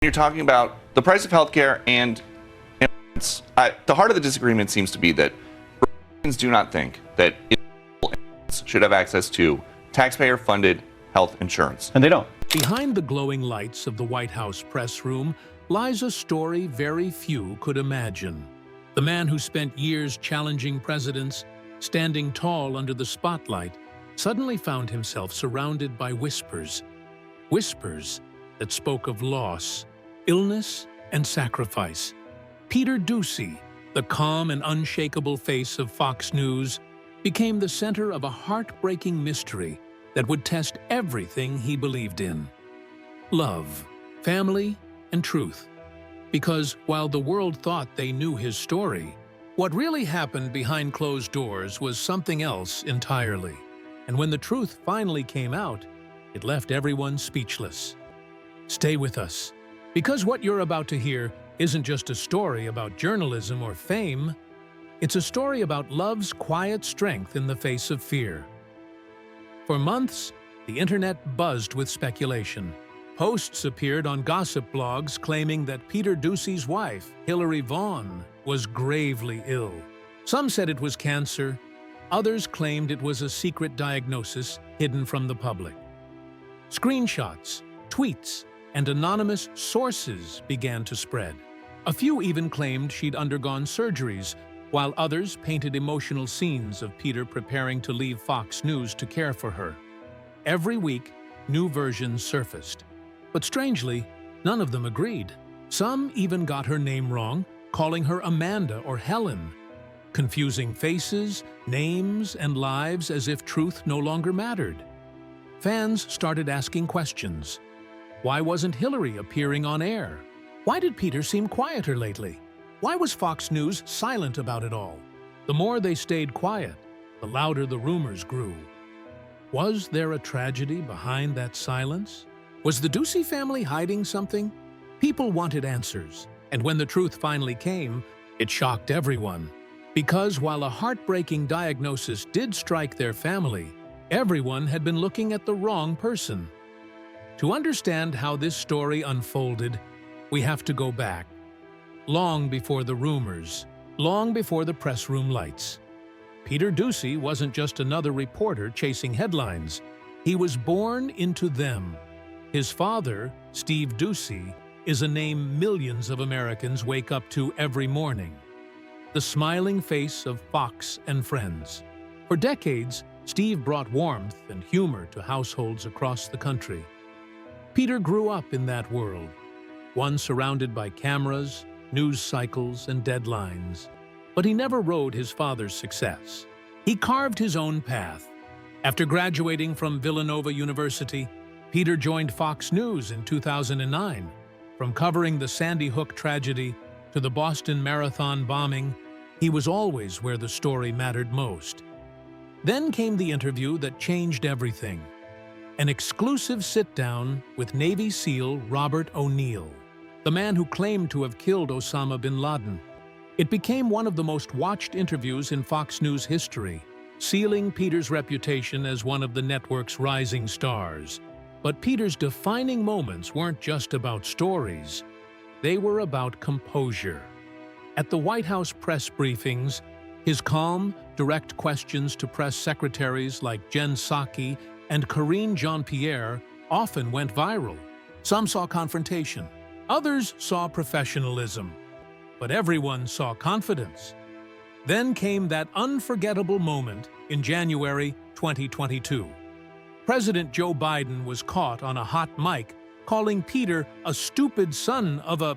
You're talking about the price of healthcare and the heart of the disagreement seems to be that Republicans do not think that individuals should have access to taxpayer-funded health insurance. And they don't. Behind the glowing lights of the White House press room lies a story very few could imagine. The man who spent years challenging presidents, standing tall under the spotlight, suddenly found himself surrounded by whispers. Whispers that spoke of loss, illness, and sacrifice. Peter Doocy, the calm and unshakable face of Fox News, became the center of a heartbreaking mystery that would test everything he believed in. Love, family, and truth. Because while the world thought they knew his story, what really happened behind closed doors was something else entirely. And when the truth finally came out, it left everyone speechless. Stay with us, because what you're about to hear isn't just a story about journalism or fame. It's a story about love's quiet strength in the face of fear. For months, the internet buzzed with speculation. Posts appeared on gossip blogs claiming that Peter Doocy's wife, Hillary Vaughn, was gravely ill. Some said it was cancer. Others claimed it was a secret diagnosis hidden from the public. Screenshots, tweets, and anonymous sources began to spread. A few even claimed she'd undergone surgeries, while others painted emotional scenes of Peter preparing to leave Fox News to care for her. Every week, new versions surfaced. But strangely, none of them agreed. Some even got her name wrong, calling her Amanda or Helen, confusing faces, names, and lives as if truth no longer mattered. Fans started asking questions. Why wasn't Hillary appearing on air? Why did Peter seem quieter lately? Why was Fox News silent about it all? The more they stayed quiet, the louder the rumors grew. Was there a tragedy behind that silence? Was the Doocy family hiding something? People wanted answers, and when the truth finally came, it shocked everyone. Because while a heartbreaking diagnosis did strike their family, everyone had been looking at the wrong person. To understand how this story unfolded, we have to go back. Long before the rumors, long before the press room lights. Peter Doocy wasn't just another reporter chasing headlines. He was born into them. His father, Steve Doocy, is a name millions of Americans wake up to every morning. The smiling face of Fox and Friends. For decades, Steve brought warmth and humor to households across the country. Peter grew up in that world, one surrounded by cameras, news cycles, and deadlines. But he never rode his father's success. He carved his own path. After graduating from Villanova University, Peter joined Fox News in 2009. From covering the Sandy Hook tragedy to the Boston Marathon bombing, he was always where the story mattered most. Then came the interview that changed everything. An exclusive sit-down with Navy SEAL Robert O'Neill, the man who claimed to have killed Osama bin Laden. It became one of the most watched interviews in Fox News history, sealing Peter's reputation as one of the network's rising stars. But Peter's defining moments weren't just about stories. They were about composure. At the White House press briefings, his calm, direct questions to press secretaries like Jen Psaki and Karine Jean-Pierre often went viral. Some saw confrontation. Others saw professionalism. But everyone saw confidence. Then came that unforgettable moment in January 2022. President Joe Biden was caught on a hot mic calling Peter a stupid son of a...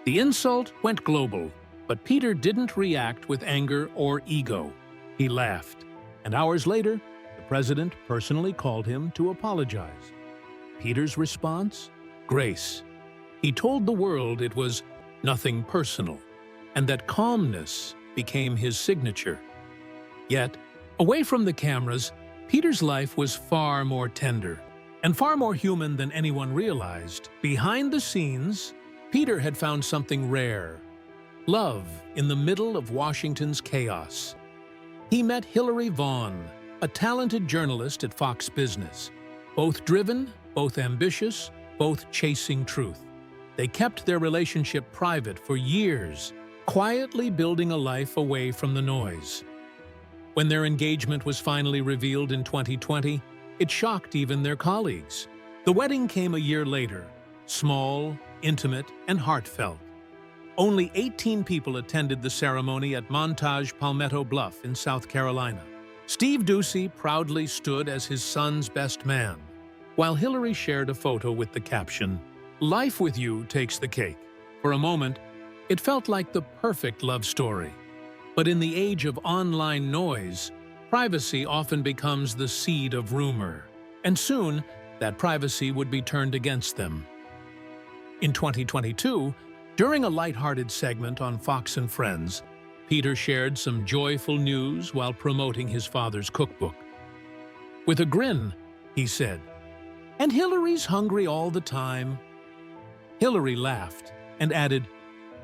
The insult went global, but Peter didn't react with anger or ego. He laughed, and hours later, the president personally called him to apologize. Peter's response? Grace. He told the world it was nothing personal, and that calmness became his signature. Yet, away from the cameras, Peter's life was far more tender and far more human than anyone realized. Behind the scenes, Peter had found something rare: love in the middle of Washington's chaos. He met Hillary Vaughn, a talented journalist at Fox Business, both driven, both ambitious, both chasing truth. they kept their relationship private for years, quietly building a life away from the noise. When their engagement was finally revealed in 2020, it shocked even their colleagues. The wedding came a year later, small, intimate, and heartfelt. Only 18 people attended the ceremony at Montage Palmetto Bluff in South Carolina. Steve Doocy proudly stood as his son's best man, while Hillary shared a photo with the caption, "Life with you takes the cake." For a moment, it felt like the perfect love story. But in the age of online noise, privacy often becomes the seed of rumor, and soon that privacy would be turned against them. In 2022, during a lighthearted segment on Fox and Friends, Peter shared some joyful news while promoting his father's cookbook. With a grin, he said, "And Hillary's hungry all the time." Hillary laughed and added,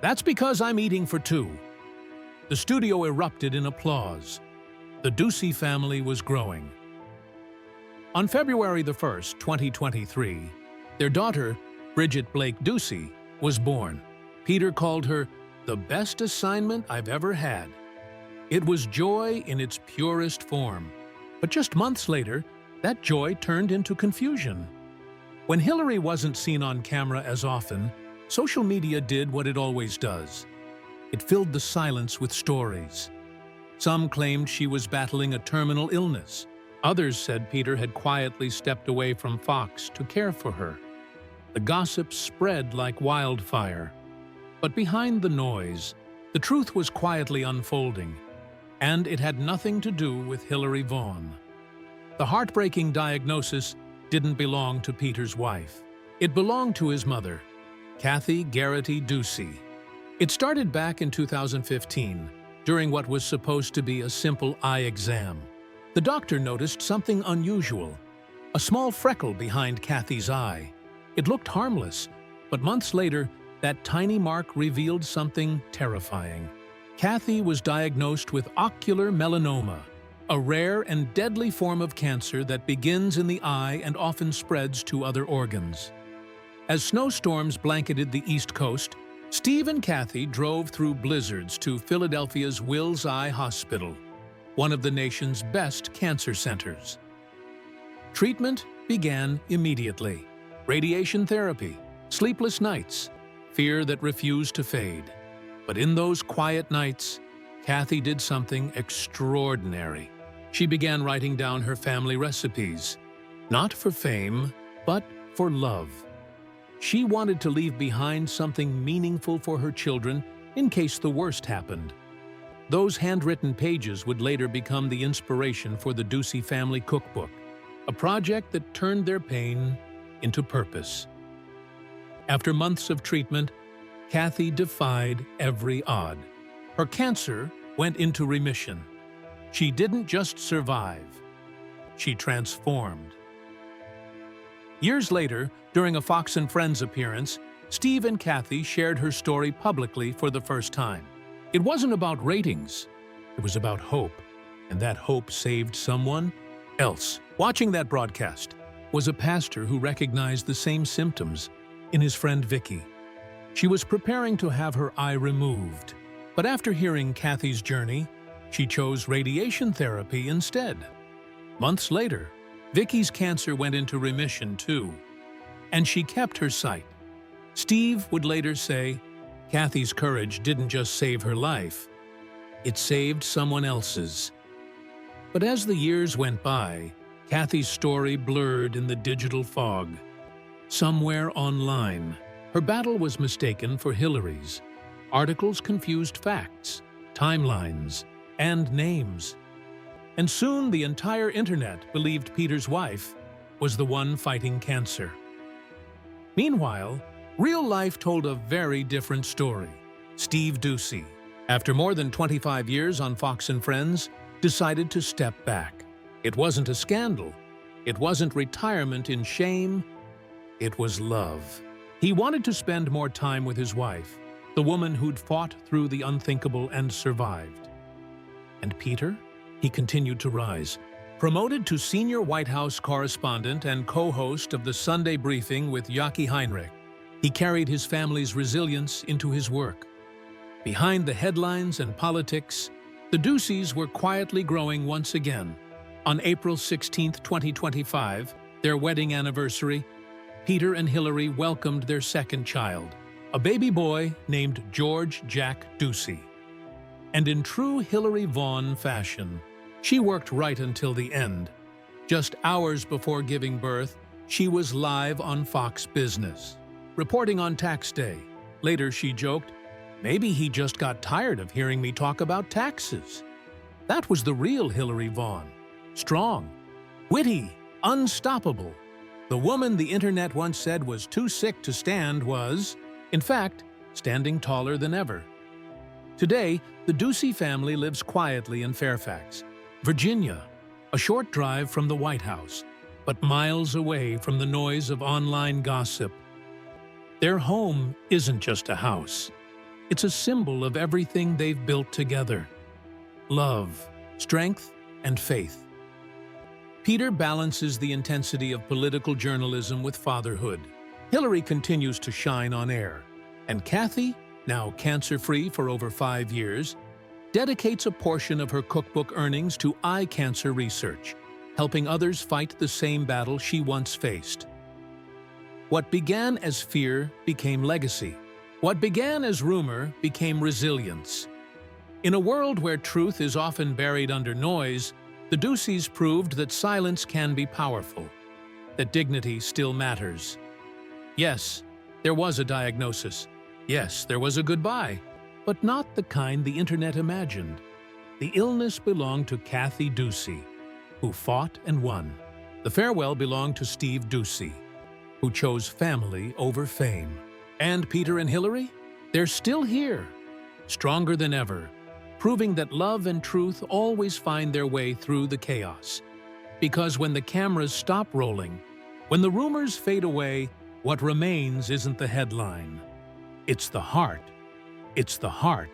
"That's because I'm eating for two." The studio erupted in applause. The Doocy family was growing. On February the 1st, 2023, their daughter, Bridget Blake Doocy, was born. Peter called her the best assignment I've ever had. It was joy in its purest form. But just months later, that joy turned into confusion. When Hillary wasn't seen on camera as often, social media did what it always does. It filled the silence with stories. Some claimed she was battling a terminal illness. Others said Peter had quietly stepped away from Fox to care for her. The gossip spread like wildfire. But behind the noise, the truth was quietly unfolding, and it had nothing to do with Hillary Vaughn. The heartbreaking diagnosis didn't belong to Peter's wife. It belonged to his mother, Kathy Garrity Doocy. It started back in 2015, during what was supposed to be a simple eye exam. The doctor noticed something unusual, a small freckle behind Kathy's eye. It looked harmless, but months later, that tiny mark revealed something terrifying. Kathy was diagnosed with ocular melanoma, a rare and deadly form of cancer that begins in the eye and often spreads to other organs. As snowstorms blanketed the East Coast, Steve and Kathy drove through blizzards to Philadelphia's Wills Eye Hospital, one of the nation's best cancer centers. Treatment began immediately. Radiation therapy, sleepless nights, fear that refused to fade. But in those quiet nights, Kathy did something extraordinary. She began writing down her family recipes, not for fame, but for love. She wanted to leave behind something meaningful for her children in case the worst happened. Those handwritten pages would later become the inspiration for the Doocy family cookbook, a project that turned their pain into purpose. After months of treatment, Kathy defied every odd. Her cancer went into remission. She didn't just survive, she transformed. Years later, during a Fox and Friends appearance, Steve and Kathy shared her story publicly for the first time. It wasn't about ratings, it was about hope, and that hope saved someone else. Watching that broadcast was a pastor who recognized the same symptoms in his friend Vicky. She was preparing to have her eye removed, but after hearing Kathy's journey, she chose radiation therapy instead. Months later, Vicky's cancer went into remission too, and she kept her sight. Steve would later say, Kathy's courage didn't just save her life, it saved someone else's. But as the years went by, Kathy's story blurred in the digital fog. Somewhere online, her battle was mistaken for Hillary's. Articles confused facts, timelines, and names. And soon the entire internet believed Peter's wife was the one fighting cancer. Meanwhile, real life told a very different story. Steve Doocy, after more than 25 years on Fox and Friends, decided to step back. It wasn't a scandal. It wasn't retirement in shame. It was love. He wanted to spend more time with his wife, the woman who'd fought through the unthinkable and survived. And Peter? He continued to rise. Promoted to senior White House correspondent and co-host of the Sunday Briefing with Yaki Heinrich, He carried his family's resilience into his work. Behind the headlines and politics, the Doocys were quietly growing once again. On April 16, 2025, their wedding anniversary, Peter and Hillary welcomed their second child, a baby boy named George Jack Doocy. And in true Hillary Vaughn fashion, she worked right until the end. Just hours before giving birth, she was live on Fox Business, reporting on tax day. Later, she joked, "Maybe he just got tired of hearing me talk about taxes." That was the real Hillary Vaughn. Strong, witty, unstoppable. The woman the internet once said was too sick to stand was, in fact, standing taller than ever. Today, the Doocy family lives quietly in Fairfax, Virginia, a short drive from the White House, but miles away from the noise of online gossip. Their home isn't just a house. It's a symbol of everything they've built together: love, strength, and faith. Peter balances the intensity of political journalism with fatherhood. Hillary continues to shine on air, and Kathy, now cancer-free for over 5 years, dedicates a portion of her cookbook earnings to eye cancer research, helping others fight the same battle she once faced. What began as fear became legacy. What began as rumor became resilience. In a world where truth is often buried under noise, the Doocys proved that silence can be powerful, that dignity still matters. Yes, there was a diagnosis. Yes, there was a goodbye, but not the kind the internet imagined. The illness belonged to Kathy Doocy, who fought and won. The farewell belonged to Steve Doocy, who chose family over fame. And Peter and Hillary? They're still here, stronger than ever, proving that love and truth always find their way through the chaos. Because when the cameras stop rolling, when the rumors fade away, what remains isn't the headline. It's the heart. It's the heart